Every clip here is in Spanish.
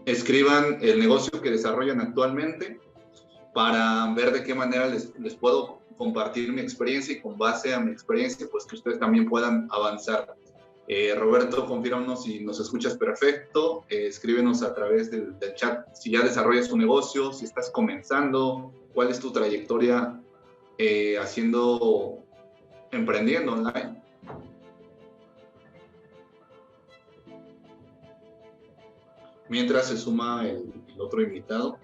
escriban el negocio que desarrollan actualmente para ver de qué manera les puedo compartir mi experiencia y con base a mi experiencia, pues que ustedes también puedan avanzar. Roberto, confírmanos si nos escuchas perfecto, escríbenos a través del chat si ya desarrollas tu negocio, si estás comenzando, cuál es tu trayectoria emprendiendo online. Mientras se suma el otro invitado.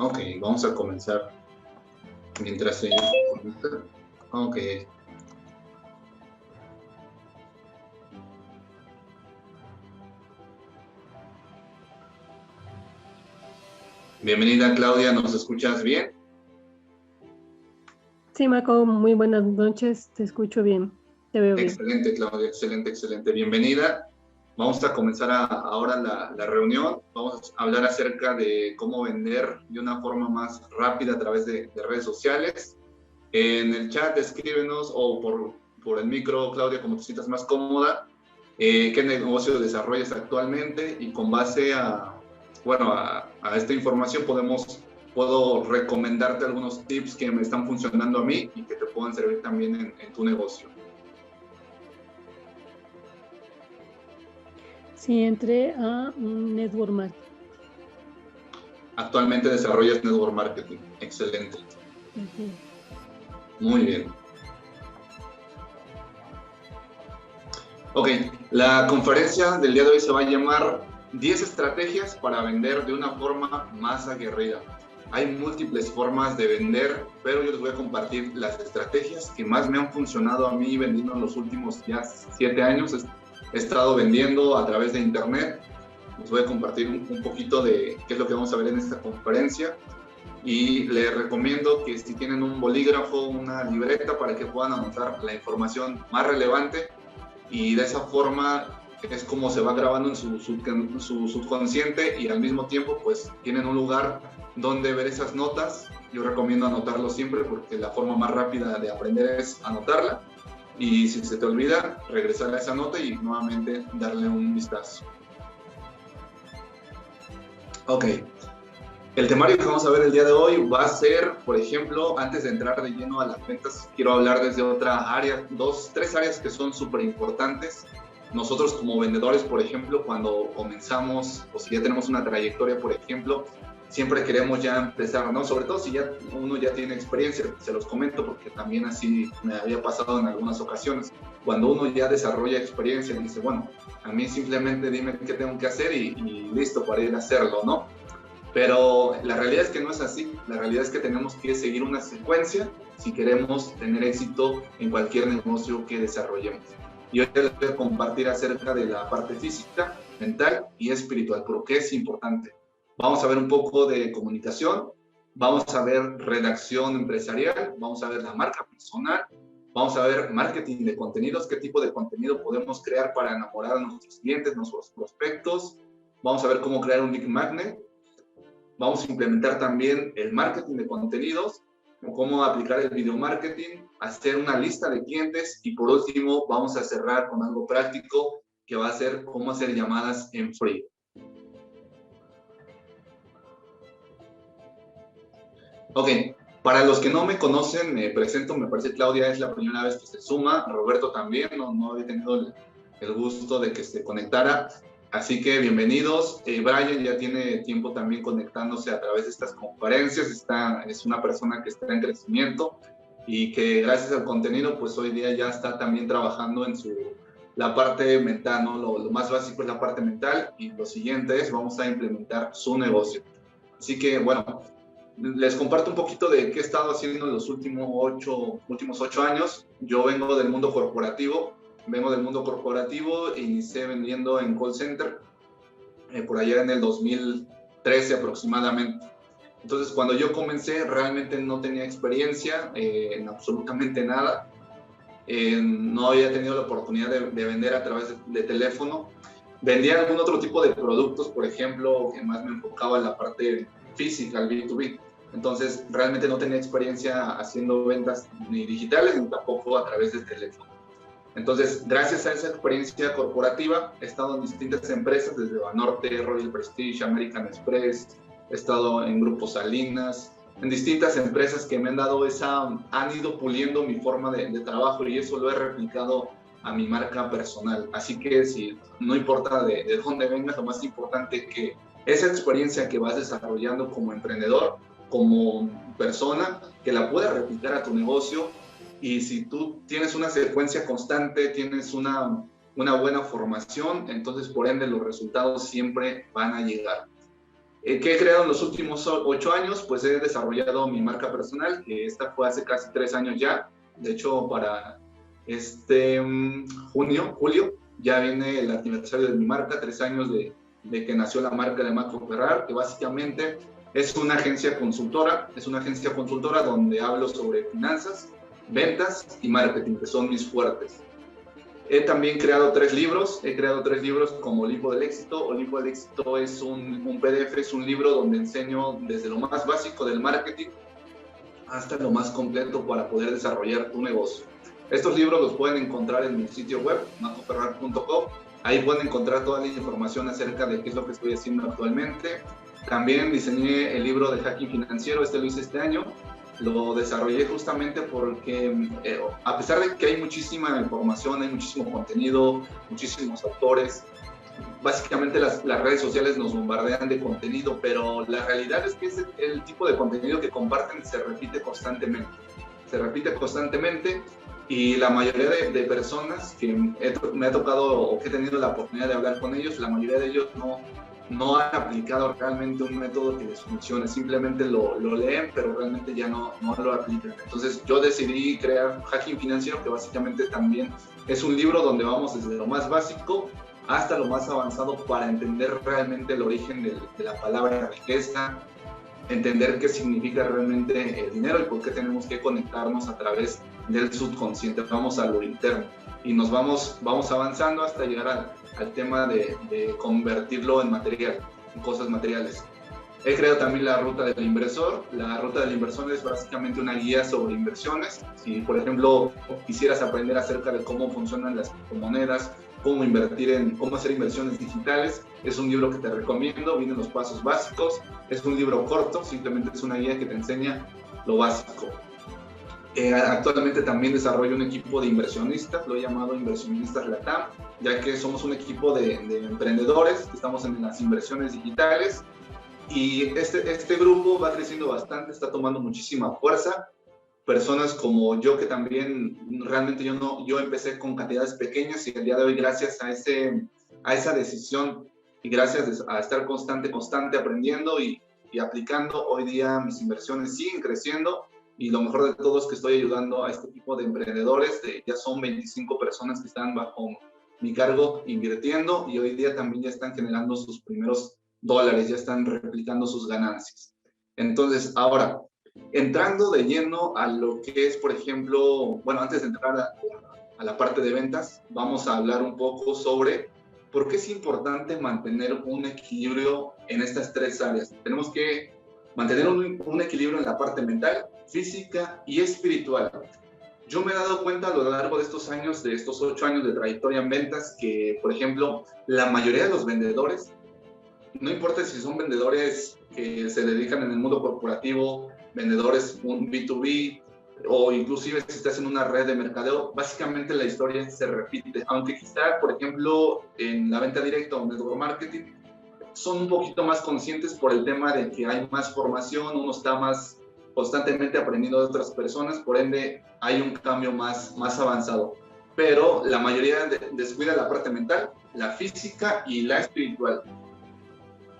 Ok, vamos a comenzar mientras ellos conectan. Ok. Bienvenida, Claudia, ¿nos escuchas bien? Sí, Marco, muy buenas noches, te escucho bien, te veo bien. Excelente, Claudia, excelente, excelente. Bienvenida. Vamos a comenzar ahora la reunión. Vamos a hablar acerca de cómo vender de una forma más rápida a través de redes sociales. En el chat escríbenos o por el micro, Claudia, como te sientas más cómoda, qué negocio desarrollas actualmente y con base a esta información puedo recomendarte algunos tips que me están funcionando a mí y que te puedan servir también en tu negocio. Sí, entré a Network Marketing. Actualmente desarrollas Network Marketing. Excelente. Muy bien. Ok, la conferencia del día de hoy se va a llamar 10 estrategias para vender de una forma más aguerrida. Hay múltiples formas de vender, pero yo les voy a compartir las estrategias que más me han funcionado a mí vendiendo en los últimos ya 7 años. He estado vendiendo a través de internet. Les voy a compartir un poquito de qué es lo que vamos a ver en esta conferencia. Y les recomiendo que si tienen un bolígrafo, una libreta, para que puedan anotar la información más relevante, y de esa forma es como se va grabando en su subconsciente, y al mismo tiempo pues tienen un lugar donde ver esas notas. Yo recomiendo anotarlo siempre porque la forma más rápida de aprender es anotarla, y si se te olvida, regresar a esa nota y nuevamente darle un vistazo. Ok. El temario que vamos a ver el día de hoy va a ser, por ejemplo, antes de entrar de lleno a las ventas, quiero hablar desde otra área, tres áreas que son súper importantes. Nosotros como vendedores, por ejemplo, cuando comenzamos, o si ya tenemos una trayectoria, por ejemplo, siempre queremos ya empezar, ¿no? Sobre todo si ya uno ya tiene experiencia, se los comento porque también así me había pasado en algunas ocasiones. Cuando uno ya desarrolla experiencia y dice, bueno, a mí simplemente dime qué tengo que hacer y listo para ir a hacerlo, ¿no? Pero la realidad es que no es así. La realidad es que tenemos que seguir una secuencia si queremos tener éxito en cualquier negocio que desarrollemos. Y hoy les voy a compartir acerca de la parte física, mental y espiritual, porque es importante. Vamos a ver un poco de comunicación, vamos a ver redacción empresarial, vamos a ver la marca personal, vamos a ver marketing de contenidos, qué tipo de contenido podemos crear para enamorar a nuestros clientes, nuestros prospectos. Vamos a ver cómo crear un lead magnet. Vamos a implementar también el marketing de contenidos, cómo aplicar el video marketing, hacer una lista de clientes, y por último vamos a cerrar con algo práctico que va a ser cómo hacer llamadas en frío. Ok, para los que no me conocen, me presento, me parece Claudia es la primera vez que se suma, Roberto también, no había tenido el gusto de que se conectara. Así que bienvenidos. Brian ya tiene tiempo también conectándose a través de estas conferencias. Es una persona que está en crecimiento. y que gracias al contenido, pues hoy día ya está también trabajando en la parte mental, ¿no? Lo más básico es la parte mental y lo siguiente es vamos a implementar su negocio. Así que, bueno, les comparto un poquito de qué he estado haciendo en los últimos 8 años. Yo vengo del mundo corporativo, inicié vendiendo en call center por allá en el 2013 aproximadamente. Entonces, cuando yo comencé, realmente no tenía experiencia en absolutamente nada. No había tenido la oportunidad de vender a través de teléfono. Vendía algún otro tipo de productos, por ejemplo, que más me enfocaba en la parte física, el B2B. Entonces, realmente no tenía experiencia haciendo ventas ni digitales ni tampoco a través de teléfono. Entonces, gracias a esa experiencia corporativa, he estado en distintas empresas, desde Banorte, Royal Prestige, American Express, he estado en Grupo Salinas, en distintas empresas que me han dado han ido puliendo mi forma de trabajo y eso lo he replicado a mi marca personal. Así que no importa de dónde vengas, lo más importante es que esa experiencia que vas desarrollando como emprendedor, como persona, que la puedas replicar a tu negocio. Y si tú tienes una secuencia constante, tienes una buena formación, entonces por ende los resultados siempre van a llegar. ¿Qué he creado en los últimos 8 años? Pues he desarrollado mi marca personal, que esta fue hace casi 3 años ya. De hecho, para julio, ya viene el aniversario de mi marca, 3 años de que nació la marca de Marco Ferrar, que básicamente es una agencia consultora donde hablo sobre finanzas, ventas y marketing, que son mis fuertes. He también creado 3 libros. Como Olimpo del Éxito. Olimpo del Éxito es un PDF, es un libro donde enseño desde lo más básico del marketing hasta lo más completo para poder desarrollar tu negocio. Estos libros los pueden encontrar en mi sitio web, marcoferrar.com. Ahí pueden encontrar toda la información acerca de qué es lo que estoy haciendo actualmente. También diseñé el libro de Hacking Financiero, lo hice este año. Lo desarrollé justamente porque a pesar de que hay muchísima información, hay muchísimo contenido, muchísimos autores, básicamente las redes sociales nos bombardean de contenido, pero la realidad es que el tipo de contenido que comparten se repite constantemente. Y la mayoría de personas que me ha tocado o que he tenido la oportunidad de hablar con ellos, la mayoría de ellos no han aplicado realmente un método que les funcione, simplemente lo leen, pero realmente ya no lo aplican. Entonces yo decidí crear Hacking Financiero, que básicamente también es un libro donde vamos desde lo más básico hasta lo más avanzado para entender realmente el origen de la palabra riqueza, entender qué significa realmente el dinero y por qué tenemos que conectarnos a través del subconsciente. Vamos a lo interno y nos vamos avanzando hasta llegar al tema de convertirlo en material, en cosas materiales. He creado también la ruta del inversor. La ruta del inversor es básicamente una guía sobre inversiones. Si, por ejemplo, quisieras aprender acerca de cómo funcionan las criptomonedas, cómo hacer inversiones digitales, es un libro que te recomiendo. Vienen los pasos básicos. Es un libro corto, simplemente es una guía que te enseña lo básico. Actualmente también desarrollo un equipo de inversionistas, lo he llamado Inversionistas Latam, ya que somos un equipo de emprendedores que estamos en las inversiones digitales y este grupo va creciendo bastante, está tomando muchísima fuerza. Personas como yo que también realmente yo empecé con cantidades pequeñas y el día de hoy gracias a esa decisión y gracias a estar constante aprendiendo y aplicando, hoy día mis inversiones siguen creciendo. Y lo mejor de todo es que estoy ayudando a este tipo de emprendedores, ya son 25 personas que están bajo mi cargo invirtiendo y hoy día también ya están generando sus primeros dólares, ya están replicando sus ganancias. Entonces, ahora, entrando de lleno a lo que es, por ejemplo, bueno, antes de entrar a la parte de ventas, vamos a hablar un poco sobre por qué es importante mantener un equilibrio en estas 3 áreas. Tenemos que mantener un equilibrio en la parte mental, física y espiritual. Yo me he dado cuenta a lo largo de estos 8 años de trayectoria en ventas, que, por ejemplo, la mayoría de los vendedores, no importa si son vendedores que se dedican en el mundo corporativo, vendedores un B2B, o inclusive si estás en una red de mercadeo, básicamente la historia se repite. Aunque quizá, por ejemplo, en la venta directa o network marketing, son un poquito más conscientes por el tema de que hay más formación, uno está más constantemente aprendiendo de otras personas, por ende hay un cambio más avanzado. Pero la mayoría descuida la parte mental, la física y la espiritual.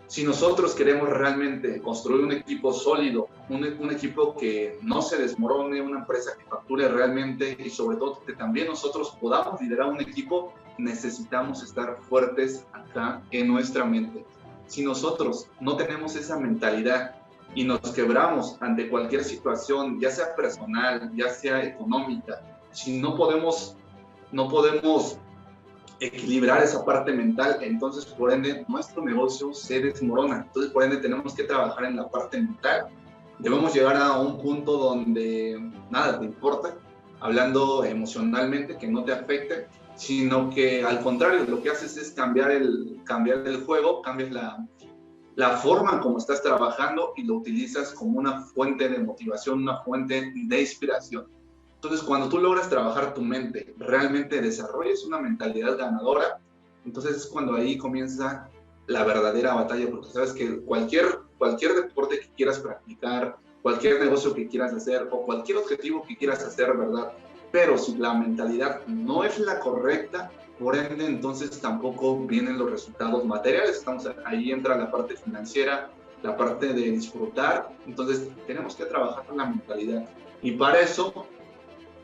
Si nosotros queremos realmente construir un equipo sólido, un equipo que no se desmorone, una empresa que facture realmente y sobre todo que también nosotros podamos liderar un equipo, necesitamos estar fuertes acá en nuestra mente. Si nosotros no tenemos esa mentalidad y nos quebramos ante cualquier situación, ya sea personal, ya sea económica, si no podemos equilibrar esa parte mental, entonces por ende nuestro negocio se desmorona. Entonces por ende tenemos que trabajar en la parte mental. Debemos llegar a un punto donde nada te importa, hablando emocionalmente, que no te afecte, sino que al contrario, lo que haces es cambiar el juego, cambias la forma como estás trabajando y lo utilizas como una fuente de motivación, una fuente de inspiración. Entonces, cuando tú logras trabajar tu mente, realmente desarrolles una mentalidad ganadora, entonces es cuando ahí comienza la verdadera batalla, porque sabes que cualquier deporte que quieras practicar, cualquier negocio que quieras hacer o cualquier objetivo que quieras hacer, ¿verdad? Pero si la mentalidad no es la correcta, por ende, entonces tampoco vienen los resultados materiales. Ahí entra la parte financiera, la parte de disfrutar. Entonces, tenemos que trabajar la mentalidad. Y para eso,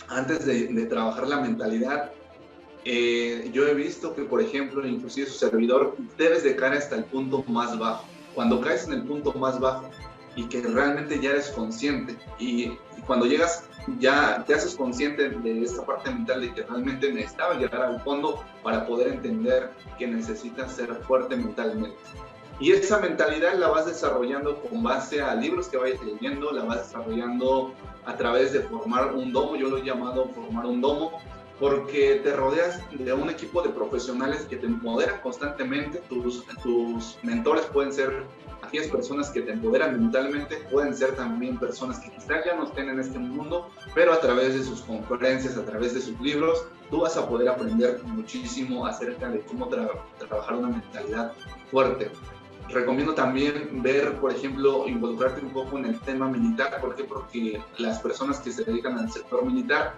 antes de trabajar la mentalidad, yo he visto que, por ejemplo, inclusive su servidor, debes de caer hasta el punto más bajo. Cuando caes en el punto más bajo y que realmente ya eres consciente y cuando llegas, ya te haces consciente de esta parte mental de que realmente necesitaba llegar al fondo para poder entender que necesitas ser fuerte mentalmente. Y esa mentalidad la vas desarrollando con base a libros que vayas leyendo, la vas desarrollando a través de formar un domo. Yo lo he llamado formar un domo, porque te rodeas de un equipo de profesionales que te empoderan constantemente. Tus mentores pueden ser aquellas personas que te empoderan mentalmente, pueden ser también personas que quizás ya no estén en este mundo, pero a través de sus conferencias, a través de sus libros, tú vas a poder aprender muchísimo acerca de cómo trabajar una mentalidad fuerte. Recomiendo también ver, por ejemplo, involucrarte un poco en el tema militar. ¿Por qué? Porque las personas que se dedican al sector militar,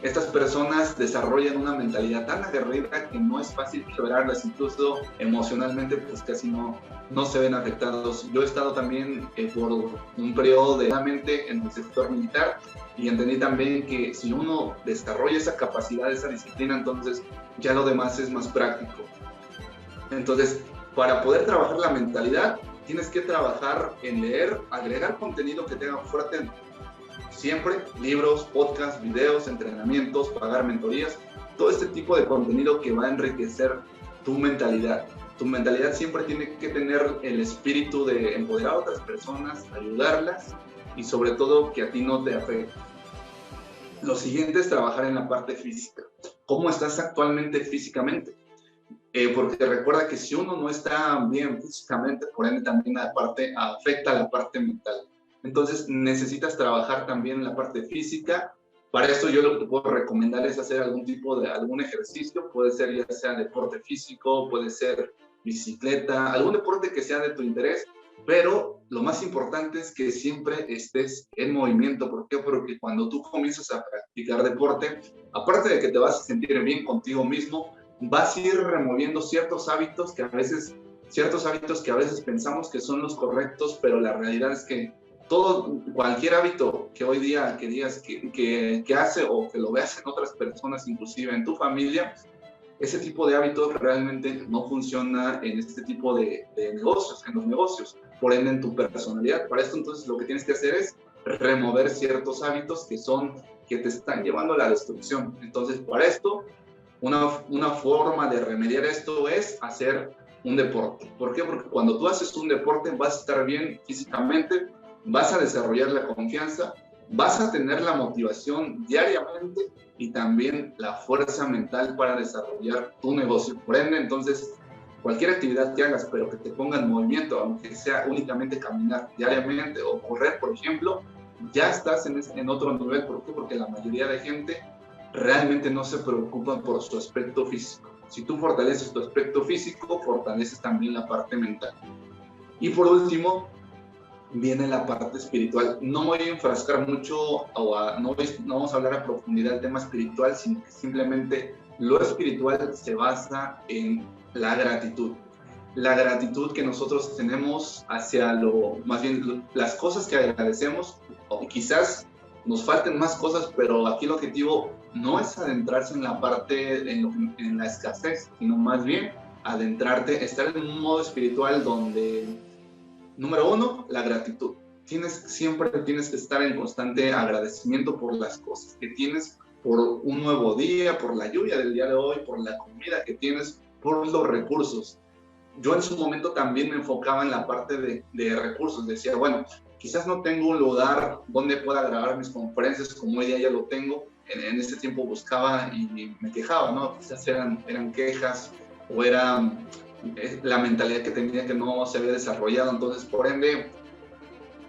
estas personas desarrollan una mentalidad tan aguerrida que no es fácil quebrarlas, incluso emocionalmente pues casi no se ven afectados. Yo he estado también por un periodo de mente en el sector militar y entendí también que si uno desarrolla esa capacidad, esa disciplina, entonces ya lo demás es más práctico. Entonces, para poder trabajar la mentalidad, tienes que trabajar en leer, agregar contenido que tenga fuerte. Siempre libros, podcasts, videos, entrenamientos, pagar mentorías, todo este tipo de contenido que va a enriquecer tu mentalidad. Tu mentalidad siempre tiene que tener el espíritu de empoderar a otras personas, ayudarlas y sobre todo que a ti no te afecte. Lo siguiente es trabajar en la parte física. ¿Cómo estás actualmente físicamente? Porque recuerda que si uno no está bien físicamente, por ende también afecta a la parte mental. Entonces necesitas trabajar también en la parte física. Para esto yo lo que te puedo recomendar es hacer algún ejercicio, puede ser ya sea deporte físico, puede ser bicicleta, algún deporte que sea de tu interés, pero lo más importante es que siempre estés en movimiento. ¿Por qué? Porque cuando tú comienzas a practicar deporte, aparte de que te vas a sentir bien contigo mismo, vas a ir removiendo ciertos hábitos que a veces pensamos que son los correctos, pero la realidad es que cualquier hábito que hoy día que digas que hace o que lo veas en otras personas, inclusive en tu familia, ese tipo de hábitos realmente no funciona en este tipo de negocios, en los negocios, por ende en tu personalidad. Para esto entonces lo que tienes que hacer es remover ciertos hábitos que te están llevando a la destrucción. Entonces para esto, una forma de remediar esto es hacer un deporte. ¿Por qué? Porque cuando tú haces un deporte vas a estar bien físicamente, vas a desarrollar la confianza, vas a tener la motivación diariamente y también la fuerza mental para desarrollar tu negocio. Por ende, entonces, cualquier actividad que hagas, pero que te ponga en movimiento, aunque sea únicamente caminar diariamente o correr, por ejemplo, ya estás en otro nivel. ¿Por qué? Porque la mayoría de gente realmente no se preocupa por su aspecto físico. Si tú fortaleces tu aspecto físico, fortaleces también la parte mental. Y por último, viene la parte espiritual. No me voy a enfrascar mucho no vamos a hablar a profundidad del tema espiritual, sino que simplemente lo espiritual se basa en la gratitud. La gratitud que nosotros tenemos hacia más bien las cosas que agradecemos, o quizás nos falten más cosas, pero aquí el objetivo no es adentrarse en la parte, en la escasez, sino más bien adentrarte, estar en un modo espiritual donde, número uno, la gratitud. Siempre tienes que estar en constante agradecimiento por las cosas que tienes, por un nuevo día, por la lluvia del día de hoy, por la comida que tienes, por los recursos. Yo en su momento también me enfocaba en la parte de recursos. Decía, bueno, quizás no tengo un lugar donde pueda grabar mis conferencias como hoy día ya lo tengo. En ese tiempo buscaba y me quejaba, ¿no? Quizás eran quejas o era la mentalidad que tenía que no se había desarrollado. Entonces, por ende,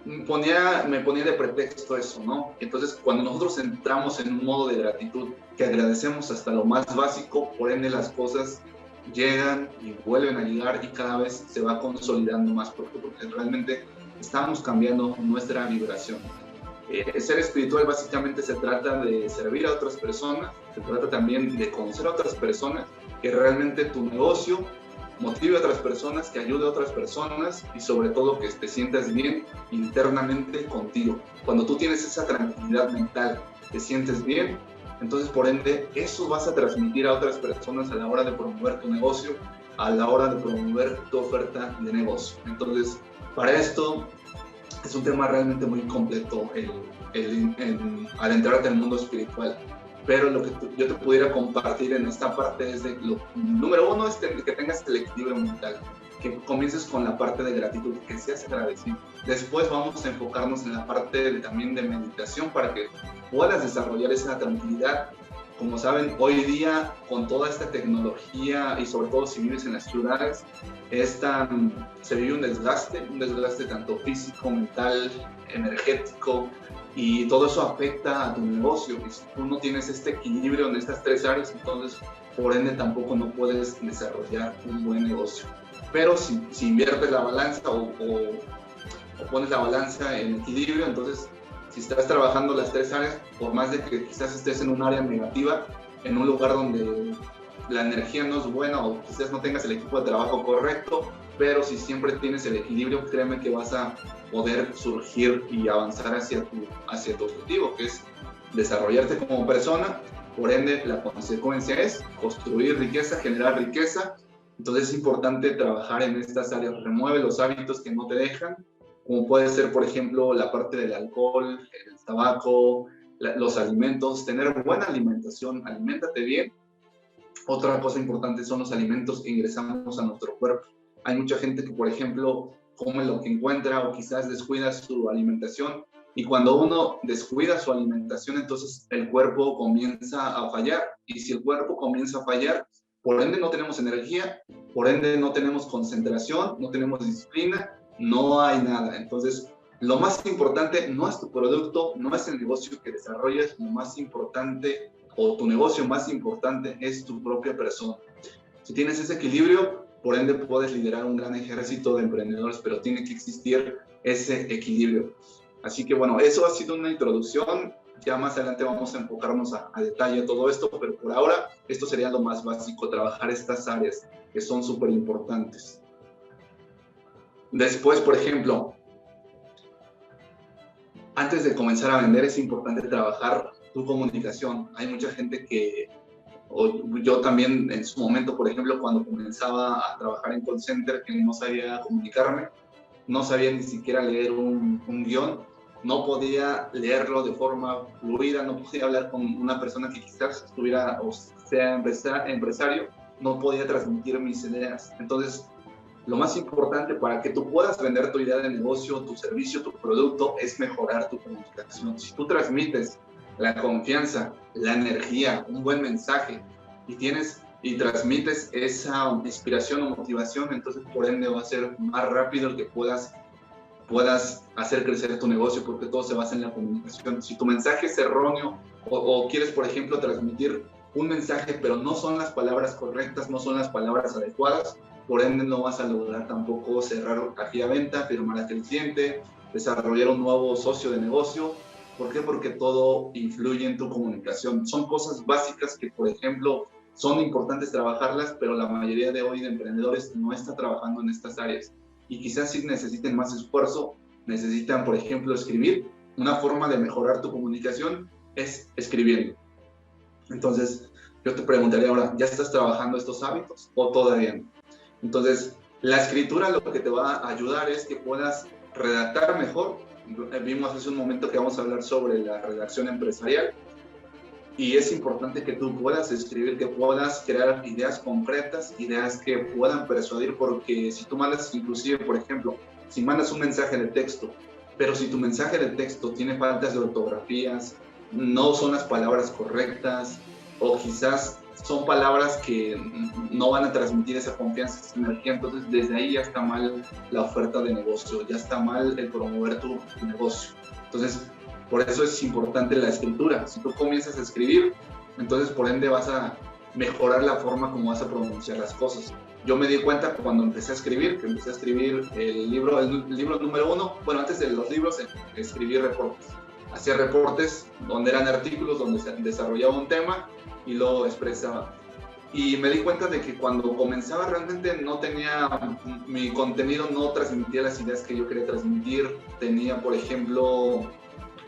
me ponía de pretexto eso, ¿no? Entonces, cuando nosotros entramos en un modo de gratitud, que agradecemos hasta lo más básico, por ende las cosas llegan y vuelven a llegar y cada vez se va consolidando más, porque realmente estamos cambiando nuestra vibración. Ser espiritual básicamente se trata de servir a otras personas, se trata también de conocer a otras personas, que realmente tu negocio motive a otras personas, que ayude a otras personas y sobre todo que te sientas bien internamente contigo. Cuando tú tienes esa tranquilidad mental, te sientes bien, entonces por ende eso vas a transmitir a otras personas a la hora de promover tu negocio, a la hora de promover tu oferta de negocio. Entonces, para esto es un tema realmente muy completo el adentrarte en el mundo espiritual. Pero lo que yo te pudiera compartir en esta parte es número uno es que tengas el equilibrio mental, que comiences con la parte de gratitud, que seas agradecido. Después vamos a enfocarnos en la parte también de meditación para que puedas desarrollar esa tranquilidad. Como saben, hoy día con toda esta tecnología y sobre todo si vives en las ciudades, se vive un desgaste tanto físico, mental, energético, y todo eso afecta a tu negocio. Y si tú no tienes este equilibrio en estas tres áreas, entonces por ende tampoco no puedes desarrollar un buen negocio. Pero si inviertes la balanza o pones la balanza en equilibrio, entonces si estás trabajando las tres áreas, por más de que quizás estés en un área negativa, en un lugar donde la energía no es buena o quizás no tengas el equipo de trabajo correcto, pero si siempre tienes el equilibrio, créeme que vas a poder surgir y avanzar hacia tu objetivo, que es desarrollarte como persona. Por ende, la consecuencia es construir riqueza, generar riqueza. Entonces es importante trabajar en estas áreas. Remueve los hábitos que no te dejan, como puede ser, por ejemplo, la parte del alcohol, el tabaco, los alimentos, tener buena alimentación, aliméntate bien. Otra cosa importante son los alimentos que ingresamos a nuestro cuerpo. Hay mucha gente que, por ejemplo, come lo que encuentra o quizás descuida su alimentación, y cuando uno descuida su alimentación, entonces el cuerpo comienza a fallar, y si el cuerpo comienza a fallar, por ende no tenemos energía, por ende no tenemos concentración, no tenemos disciplina, no hay nada. Entonces, lo más importante no es tu producto, no es el negocio que desarrollas, lo más importante o tu negocio más importante es tu propia persona. Si tienes ese equilibrio, por ende puedes liderar un gran ejército de emprendedores, pero tiene que existir ese equilibrio. Así que bueno, eso ha sido una introducción. Ya más adelante vamos a enfocarnos a detalle todo esto, pero por ahora esto sería lo más básico, trabajar estas áreas que son súper importantes. Después, por ejemplo, antes de comenzar a vender es importante trabajar tu comunicación. Hay mucha gente que, yo también en su momento, por ejemplo, cuando comenzaba a trabajar en call center, que no sabía comunicarme, no sabía ni siquiera leer un guión, no podía leerlo de forma fluida, no podía hablar con una persona que quizás estuviera o sea empresario, no podía transmitir mis ideas. Entonces, lo más importante para que tú puedas vender tu idea de negocio, tu servicio, tu producto, es mejorar tu comunicación. Si tú transmites la confianza, la energía, un buen mensaje y transmites esa inspiración o motivación, entonces por ende va a ser más rápido el que puedas hacer crecer tu negocio, porque todo se basa en la comunicación. Si tu mensaje es erróneo o quieres, por ejemplo, transmitir un mensaje, pero no son las palabras correctas, no son las palabras adecuadas, por ende no vas a lograr tampoco cerrar aquí a venta, firmar a aquel cliente, desarrollar un nuevo socio de negocio. ¿Por qué? Porque todo influye en tu comunicación. Son cosas básicas que, por ejemplo, son importantes trabajarlas, pero la mayoría de hoy de emprendedores no está trabajando en estas áreas. Y quizás sí necesiten más esfuerzo, necesitan, por ejemplo, escribir. Una forma de mejorar tu comunicación es escribiendo. Entonces, yo te preguntaría ahora, ¿ya estás trabajando estos hábitos o todavía no? Entonces, la escritura lo que te va a ayudar es que puedas redactar mejor. Vimos hace un momento que vamos a hablar sobre la redacción empresarial y es importante que tú puedas escribir, que puedas crear ideas concretas, ideas que puedan persuadir, porque si tú mandas, inclusive, por ejemplo, si mandas un mensaje de texto, pero si tu mensaje de texto tiene faltas de ortografías, no son las palabras correctas, o quizás son palabras que no van a transmitir esa confianza, esa energía, entonces desde ahí ya está mal la oferta de negocio, ya está mal el promover tu negocio. Entonces, por eso es importante la escritura. Si tú comienzas a escribir, entonces por ende vas a mejorar la forma como vas a pronunciar las cosas. Yo me di cuenta cuando empecé a escribir, que empecé a escribir el libro número 1, bueno, antes de los libros, escribí reportes. Hacía reportes donde eran artículos, donde se desarrollaba un tema y lo expresaba. Y me di cuenta de que cuando comenzaba realmente no tenía, mi contenido no transmitía las ideas que yo quería transmitir. Tenía, por ejemplo,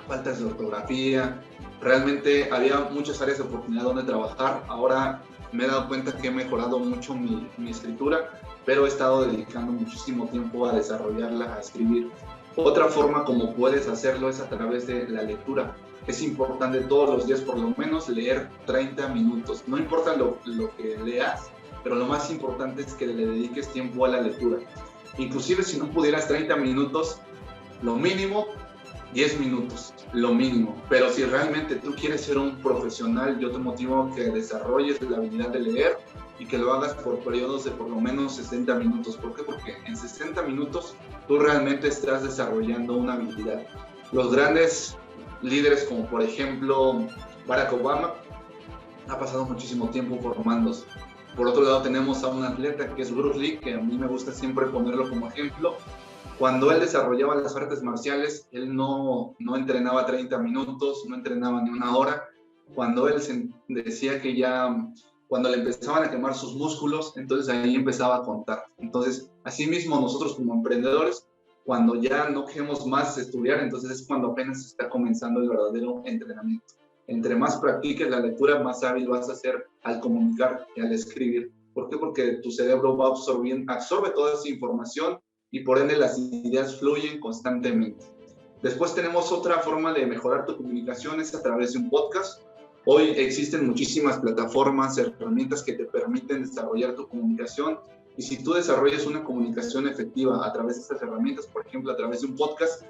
faltas de ortografía. Realmente había muchas áreas de oportunidad donde trabajar. Ahora me he dado cuenta que he mejorado mucho mi escritura, pero he estado dedicando muchísimo tiempo a desarrollarla, a escribir. Otra forma como puedes hacerlo es a través de la lectura. Es importante todos los días por lo menos leer 30 minutos. No importa lo que leas, pero lo más importante es que le dediques tiempo a la lectura. Inclusive si no pudieras 30 minutos, lo mínimo 10 minutos, lo mínimo. Pero si realmente tú quieres ser un profesional, yo te motivo a que desarrolles la habilidad de leer y que lo hagas por periodos de por lo menos 60 minutos. ¿Por qué? Porque en 60 minutos tú realmente estás desarrollando una habilidad. Los grandes líderes como por ejemplo Barack Obama ha pasado muchísimo tiempo formándose. Por otro lado tenemos a un atleta que es Bruce Lee, que a mí me gusta siempre ponerlo como ejemplo. Cuando él desarrollaba las artes marciales, él no entrenaba 30 minutos, no entrenaba ni una hora. Cuando él decía que ya, cuando le empezaban a quemar sus músculos, entonces ahí empezaba a contar. Entonces, asimismo, nosotros como emprendedores, cuando ya no queremos más estudiar, entonces es cuando apenas está comenzando el verdadero entrenamiento. Entre más practiques la lectura, más hábil vas a ser al comunicar y al escribir. ¿Por qué? Porque tu cerebro va absorbe toda esa información y por ende las ideas fluyen constantemente. Después tenemos otra forma de mejorar tu comunicación, es a través de un podcast. Hoy existen muchísimas plataformas, herramientas que te permiten desarrollar tu comunicación. Y si tú desarrollas una comunicación efectiva a través de estas herramientas, por ejemplo, a través de un podcast,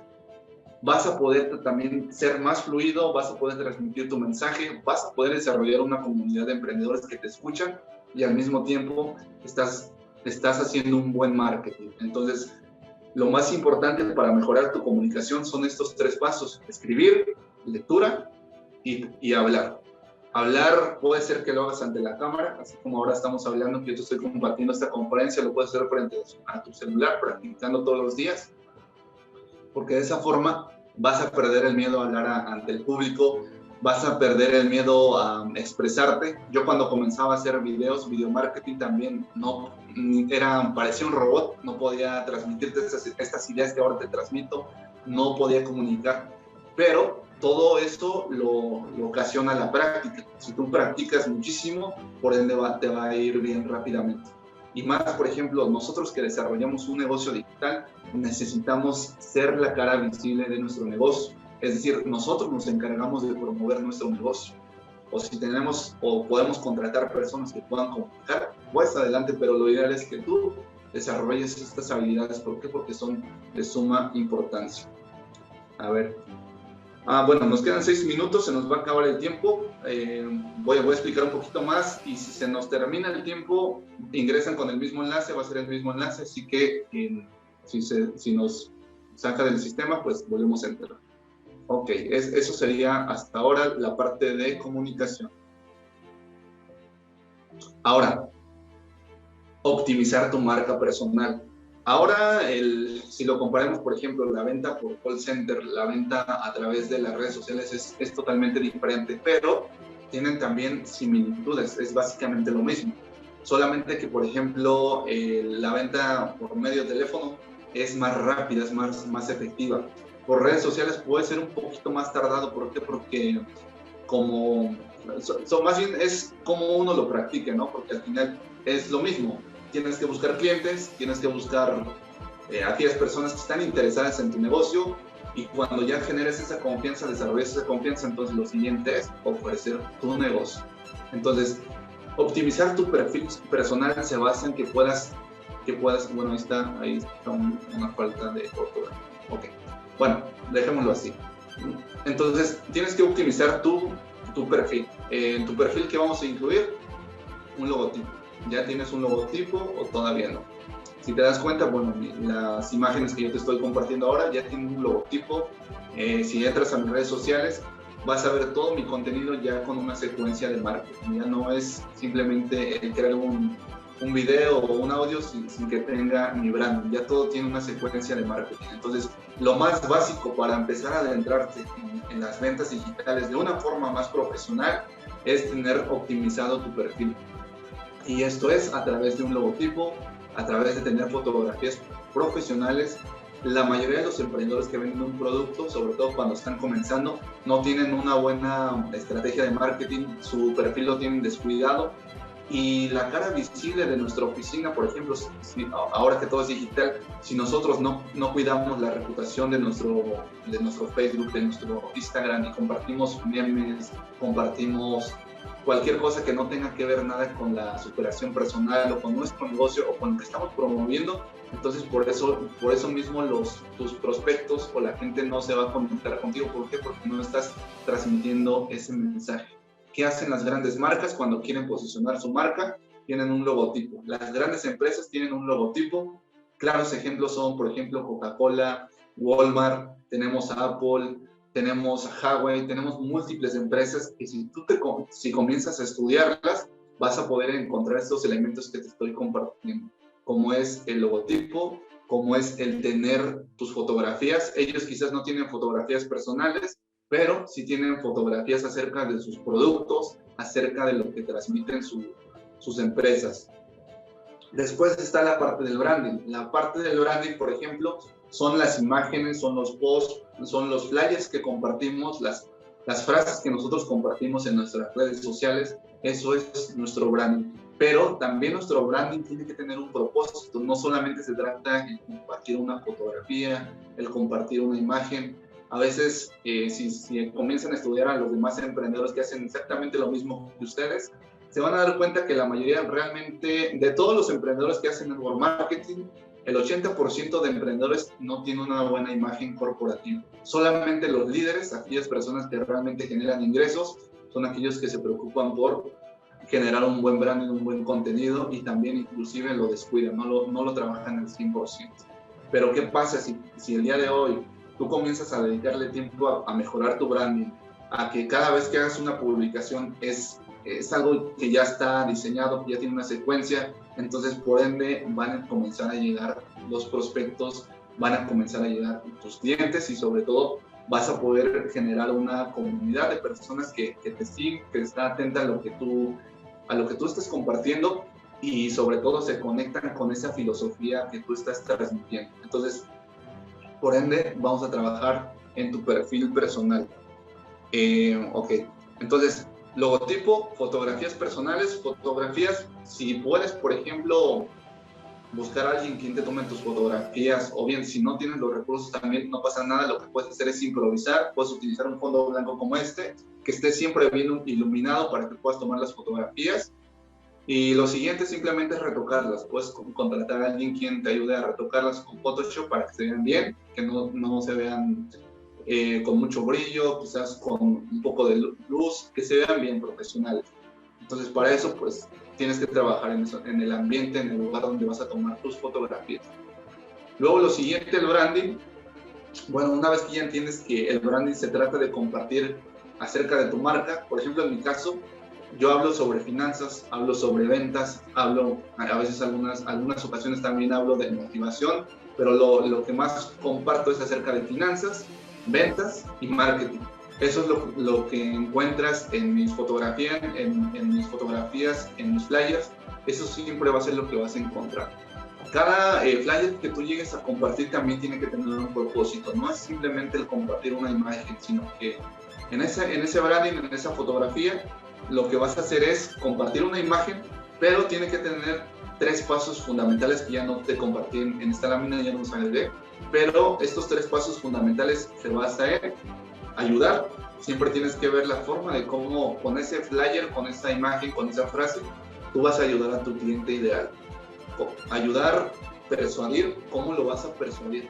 vas a poder también ser más fluido, vas a poder transmitir tu mensaje, vas a poder desarrollar una comunidad de emprendedores que te escuchan y al mismo tiempo estás haciendo un buen marketing. Entonces, lo más importante para mejorar tu comunicación son estos 3 pasos: escribir, lectura y hablar. Hablar puede ser que lo hagas ante la cámara, así como ahora estamos hablando, que yo te estoy compartiendo esta conferencia, lo puedes hacer frente a tu celular, practicando todos los días, porque de esa forma vas a perder el miedo a hablar ante el público, vas a perder el miedo a expresarte. Yo cuando comenzaba a hacer videos, video marketing también, parecía un robot, no podía transmitirte estas ideas que ahora te transmito, no podía comunicar, pero todo esto lo ocasiona la práctica. Si tú practicas muchísimo, por ende te va a ir bien rápidamente. Y más, por ejemplo, nosotros que desarrollamos un negocio digital, necesitamos ser la cara visible de nuestro negocio. Es decir, nosotros nos encargamos de promover nuestro negocio. O si tenemos o podemos contratar personas que puedan comunicar, pues adelante, pero lo ideal es que tú desarrolles estas habilidades. ¿Por qué? Porque son de suma importancia. A ver. Bueno, nos quedan 6 minutos, se nos va a acabar el tiempo. Voy a explicar un poquito más y si se nos termina el tiempo, ingresan con el mismo enlace, va a ser el mismo enlace, así que si nos saca del sistema, pues volvemos a entrar. Ok, eso sería hasta ahora la parte de comunicación. Ahora, optimizar tu marca personal. Ahora, si lo comparamos, por ejemplo, la venta por call center, la venta a través de las redes sociales es totalmente diferente, pero tienen también similitudes, es básicamente lo mismo. Solamente que, por ejemplo, la venta por medio de teléfono es más rápida, es más efectiva. Por redes sociales puede ser un poquito más tardado. ¿Por qué? Porque más bien es como uno lo practique, ¿no? Porque al final es lo mismo. Tienes que buscar clientes, tienes que buscar aquellas personas que están interesadas en tu negocio, y cuando ya generes esa confianza, desarrolles esa confianza, entonces lo siguiente es ofrecer tu negocio. Entonces, optimizar tu perfil personal se basa en que puedas, bueno, ahí está una falta de ortografía. Ok, bueno, dejémoslo así. Entonces, tienes que optimizar tu perfil. En tu perfil, ¿qué vamos a incluir? Un logotipo. ¿Ya tienes un logotipo o todavía no? Si te das cuenta, bueno, las imágenes que yo te estoy compartiendo ahora ya tienen un logotipo. Si entras a mis redes sociales, vas a ver todo mi contenido ya con una secuencia de marketing. Ya no es simplemente el crear un video o un audio sin que tenga mi branding. Ya todo tiene una secuencia de marketing. Entonces, lo más básico para empezar a adentrarte en las ventas digitales de una forma más profesional es tener optimizado tu perfil. Y esto es a través de un logotipo, a través de tener fotografías profesionales. La mayoría de los emprendedores que venden un producto, sobre todo cuando están comenzando, no tienen una buena estrategia de marketing, su perfil lo tienen descuidado, y la cara visible de nuestra oficina, por ejemplo, ahora que todo es digital, si nosotros no cuidamos la reputación de nuestro Facebook, de nuestro Instagram, y compartimos memes, compartimos cualquier cosa que no tenga que ver nada con la superación personal o con nuestro negocio o con lo que estamos promoviendo, entonces por eso mismo tus prospectos o la gente no se va a conectar contigo. ¿Por qué? Porque no estás transmitiendo ese mensaje. ¿Qué hacen las grandes marcas cuando quieren posicionar su marca? Tienen un logotipo. Las grandes empresas tienen un logotipo. Claros ejemplos son, por ejemplo, Coca-Cola, Walmart, tenemos a Apple, tenemos a Huawei, tenemos múltiples empresas que si comienzas a estudiarlas, vas a poder encontrar estos elementos que te estoy compartiendo, como es el logotipo, como es el tener tus fotografías. Ellos quizás no tienen fotografías personales, pero sí tienen fotografías acerca de sus productos, acerca de lo que transmiten sus empresas. Después está la parte del branding. La parte del branding, por ejemplo, son las imágenes, son los posts, son los flyers que compartimos, las frases que nosotros compartimos en nuestras redes sociales. Eso es nuestro branding. Pero también nuestro branding tiene que tener un propósito. No solamente se trata de compartir una fotografía, el compartir una imagen. A veces, si comienzan a estudiar a los demás emprendedores que hacen exactamente lo mismo que ustedes, se van a dar cuenta que la mayoría realmente, de todos los emprendedores que hacen network marketing, el 80% de emprendedores no tienen una buena imagen corporativa. Solamente los líderes, aquellas personas que realmente generan ingresos, son aquellos que se preocupan por generar un buen branding, un buen contenido, y también inclusive lo descuidan, no lo trabajan al 100%. Pero ¿qué pasa si el día de hoy tú comienzas a dedicarle tiempo a mejorar tu branding, a que cada vez que hagas una publicación es algo que ya está diseñado, que ya tiene una secuencia? Entonces, por ende, van a comenzar a llegar los prospectos, van a comenzar a llegar tus clientes, y sobre todo vas a poder generar una comunidad de personas que te siguen, que está atenta a lo que tú estés compartiendo, y sobre todo se conectan con esa filosofía que tú estás transmitiendo. Entonces, por ende, vamos a trabajar en tu perfil personal. Ok, entonces, logotipo, fotografías personales, fotografías, si puedes, por ejemplo, buscar a alguien quien te tome tus fotografías, o bien si no tienes los recursos también no pasa nada, lo que puedes hacer es improvisar. Puedes utilizar un fondo blanco como este, que esté siempre bien iluminado para que puedas tomar las fotografías. Y lo siguiente simplemente es retocarlas. Puedes contratar a alguien quien te ayude a retocarlas con Photoshop para que se vean bien, que no se vean con mucho brillo, quizás con un poco de luz, que se vean bien profesionales. Entonces, para eso, pues, tienes que trabajar en el ambiente, en el lugar donde vas a tomar tus fotografías. Luego, lo siguiente, el branding. Bueno, una vez que ya entiendes que el branding se trata de compartir acerca de tu marca, por ejemplo, en mi caso, yo hablo sobre finanzas, hablo sobre ventas, hablo a veces algunas ocasiones también hablo de motivación, pero lo que más comparto es acerca de finanzas, ventas y marketing. Eso es lo que encuentras en mis fotografías, en mis flyers. Eso siempre va a ser lo que vas a encontrar. Cada flyer que tú llegues a compartir también tiene que tener un propósito. No es simplemente el compartir una imagen, sino que en ese branding, en esa fotografía, lo que vas a hacer es compartir una imagen, pero tiene que tener 3 pasos fundamentales que ya no te compartí en esta lámina, ya no los agregué, pero estos 3 pasos fundamentales se basa en ayudar. Siempre tienes que ver la forma de cómo con ese flyer, con esa imagen, con esa frase, tú vas a ayudar a tu cliente ideal. Ayudar, persuadir, ¿cómo lo vas a persuadir?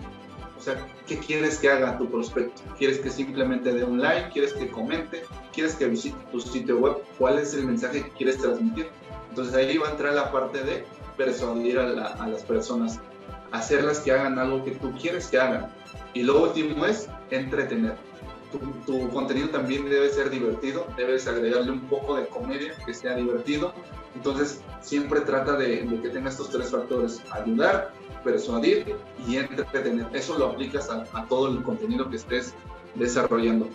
O sea, ¿qué quieres que haga tu prospecto? ¿Quieres que simplemente dé un like? ¿Quieres que comente? ¿Quieres que visite tu sitio web? ¿Cuál es el mensaje que quieres transmitir? Entonces ahí va a entrar la parte de persuadir a las personas, hacerlas que hagan algo que tú quieres que hagan. Y lo último es entretener. Tu contenido también debe ser divertido, debes agregarle un poco de comedia, que sea divertido. Entonces siempre trata de que tenga estos 3 factores: ayudar, persuadir y entretener. Eso lo aplicas a todo el contenido que estés desarrollando.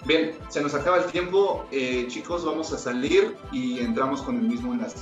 Bien, se nos acaba el tiempo, chicos, vamos a salir y entramos con el mismo enlace.